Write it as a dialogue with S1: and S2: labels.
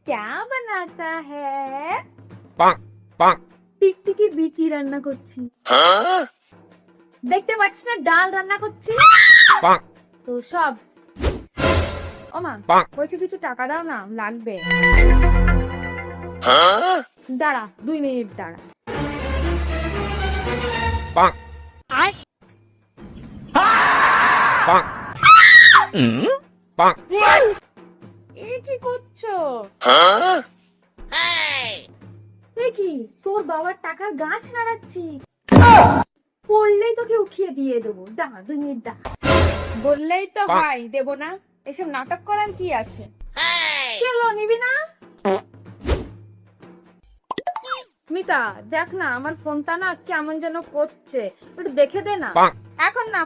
S1: क्या बनाता है?
S2: bonk,
S1: টিকটিকি বিচি রান্না করছি। দেখতে পাচ্ছিস না ডাল রান্না করছি?
S2: bonk,
S1: তো সব ওমা
S2: bonk,
S1: বলছি কিছু টাকা দাও না, লাগবে। দাঁড়া 2 মিনিট দাঁড়া।
S2: bonk, bonk, bonk,
S1: এ কি করছো? দেখি তোর বাবার টাকার গাছ নাড়াচ্ছি, পড়লেই তোকে উঠিয়ে দিয়ে দেবো। দাঁড়া 2 মিনিট দাঁড়া। বললেই তো হয় দেবো না, এসব নাটক করার কি আছে? কেন নিবি না? মিতা দেখ না আমার ফোনটা না কেমন যেন করছে, একটু দেখে দে না।
S2: bonk,
S1: এখন না